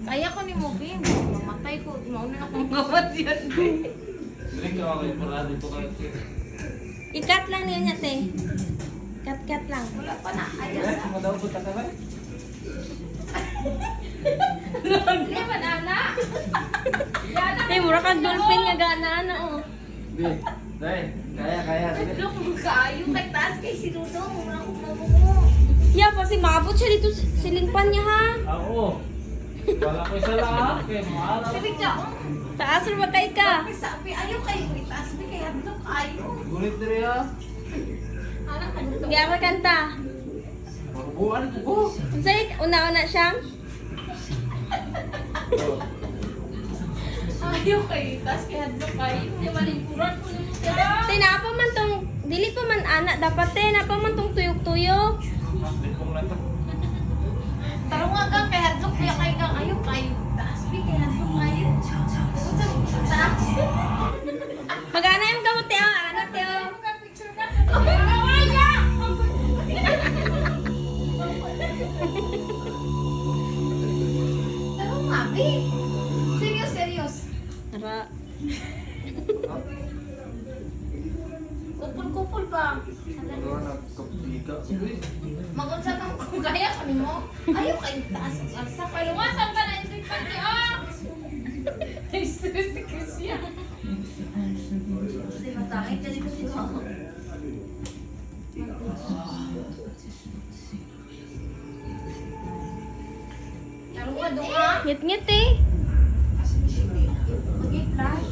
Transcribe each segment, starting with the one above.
Kaya ko ni mo, Bim. Mamatay ko. Mauna na akong gawad yan. Balik ka kayo para dito kayo. Ikat lang niya, te. Kat lang. Wala pa na. Ayos. Eh, madaw po ta ba? Hindi man, anak. Ay, mura kang dolphin nga gana, ano, oh. Bi, dai, kaya. Look, kayo kay taas kay sinunong. Wala akong mabuko. Ya, kasi maabot siya dito silingpan niya, ha? Ako. Wala ko isa lang, kay maara. Sabi ka, oh. Taas rin ba kay ka? Sabi, ayaw kayo. Kay taas mi kaya look, ayaw. Gunit diri ha. Anak, ano to? Hindi ako kanta. Magbuan ko. Say, una-una siyang. Ayaw kayo. Taas kaya look, ayaw. Hindi malingkuran ko naman siya. Tay, napa man tong, dili pa man anak, dapat te, napa man tong tuyok-tuyok. Taro nga ka, kaya hadlok kaya kayo kang ayaw kayo. Taas mi kaya hadlok kayo. Sa taas. Magana yung gamot, te, oh. Anak, te, oh. Picture na. Ay, nawaya! Taro nga, Bi. Serious. Tara. Kupul-kupul pa. Mag-unsa kang kung kaya ka mo. Ayaw kayo taas. Sa paluwasan ka na hindi pa siya. Stress si Christian. Kasi matangit kasi ko dito. Taro ka doon ka. Ngit-ngit, eh. Mag-i-flash.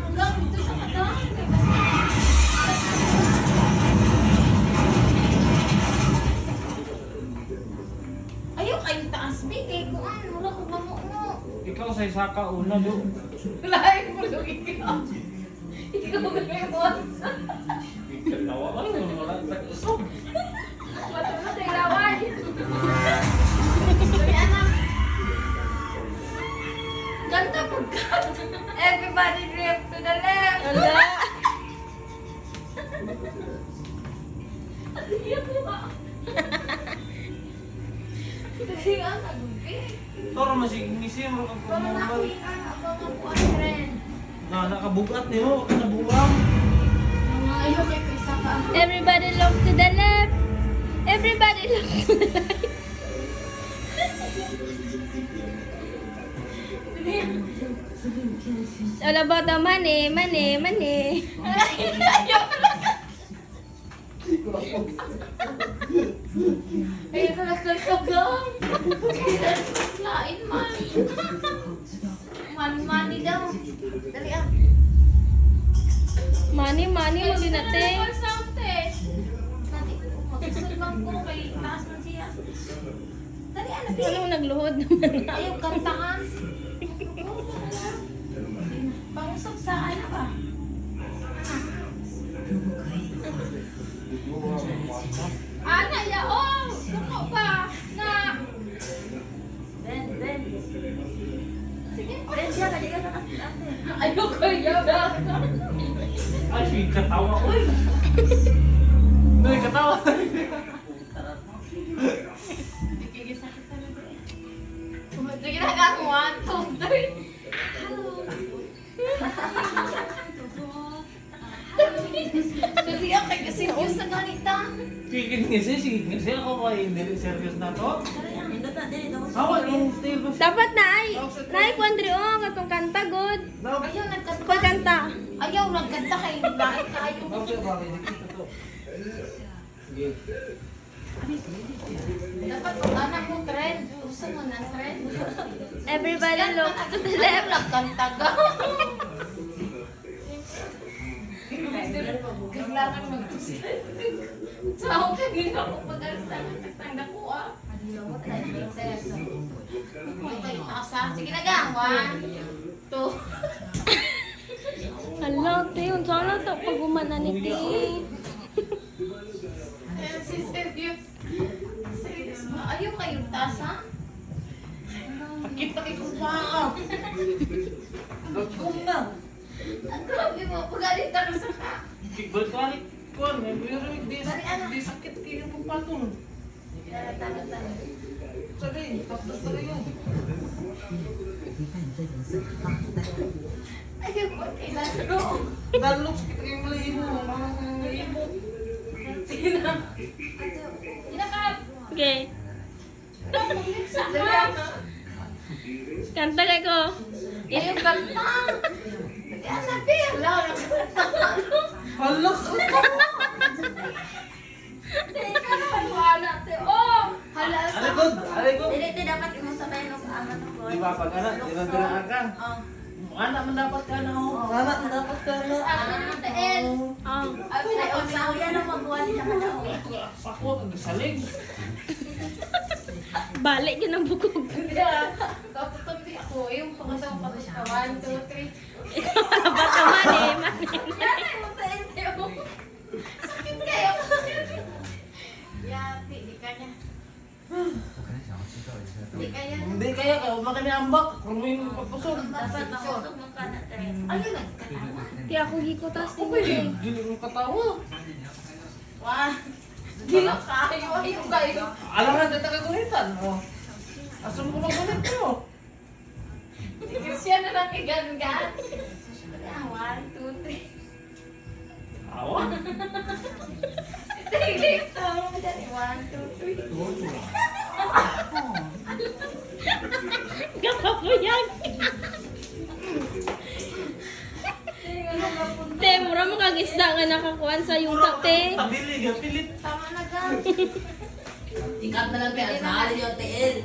Hanggang dito sa mata. Ayaw kayo taas, Big. Eh, kung ano, wala ko mamuno. Ikaw sa isa ka una do. Lahat mo lang ikaw. Ikaw na yung wansa. Katawa ka wala ta usog. Bato na tayo laway. Sabi, anak. Ganda pagkat. Everybody drift to the left. Wala. Kasi nga, nagumpi. Toro masing-misi mo ka Pero normal. nakita na ako mga buwan friend. Na nakabugat niyo, ka nabuwang. Mga ayaw kay Krisa ka. Everybody look to the left. Everybody look to the right. It's all about the money. Ayaw ka lang. Ayaw ka lang kagam. Lain man. Money daw. Dali ah. Money, mo din natin. Magkasalbang ko kay taas man siya. Dali ah, nabi. Ano nagluhod naman. Ayaw kantahan. Pangusap sa ano ba? Ana, yaong! Kuko pa! Na! Ben. Sige, Ben siya, kaya ka kasi ate. Ayoko yun. Ay, sige katawa ko. Dali katawa. Sige, na ka. 1, 2, 3. Dali ako kay kasi news na ganita. Sige ako kay hindi serious na to. Hawa yung tail ba? Dapat na ay. Kwandri, oh. Katong kanta, good. Ayaw nagkanta. Koy kanta. Ayaw nagkanta kay lahat tayo. Bakit ba kayo dito to? Sige. Dapat kung anak mo trend, gusto mo ng trend. Everybody look to the Ayaw left. nagkanta ka. Kailangan mag-trend. So ako kagin ako pag-alastan ng dako ah. Sige na gang, 1, 2. Hala, te. Sana to pag umanan ni te. Serious ba? Ayaw kayong taas ha? Pakita kay kung paa. Gagawin na. Ang grabe mo, pagalit ako sa ka. Kigbalik ko. May pero hindi sakit kayo kung patong. Tala. Sagay, tapos sagay yun. Ayun po, tinalo. Dalok, kita yung malayibo. Malayibo. Sina? Inakap. Okay. Dali ako. Kanta ka ko. Ayun kanta. Anak eh. Wala ko nakanta. Halak! Teka naman, wala te. Oh! Hala sa... Alikod! Alikod! Dili, te, dapat mo sabayan ng amat ko. Di ba pag anak, dinadala ka. Oh. Anak man dapat ka na ho. Anak man dapat ka na. Ano na, teen? Oh. Ay, o sa yan ang magwali sa kanaw. Ako, ang salig. Balik yun ang bukog. Hindi ah. Tapos hindi ako. Yung pangasang pangasya. 1, 2, 3. Ikaw wala ba naman eh. Yan ay mo sa ente mo. Sakit kayo. Yati, di kanya. Di kaya. Hindi kaya ka, makiniambak. Kung may papusok. Dapat makusog mo ka na tayo. Ano yun? Di ako hikutas Ako ba yun? Dili mo katawa. Wah. Gila kayo. Ayun kayo. Alam na, dito ka kulitan. Asam ko lang kulit mo. Siya na lang igan-gan. 1, 2, 3. Awa? Tigil. Tama mo dyan. 1, 2, 3. Kapapuyag. Te, mura mo kag isda nga nakakuan sa yuta, te. Tabili, pilit. Tama na gan. Ikat na lang kaya sa hari yung TL.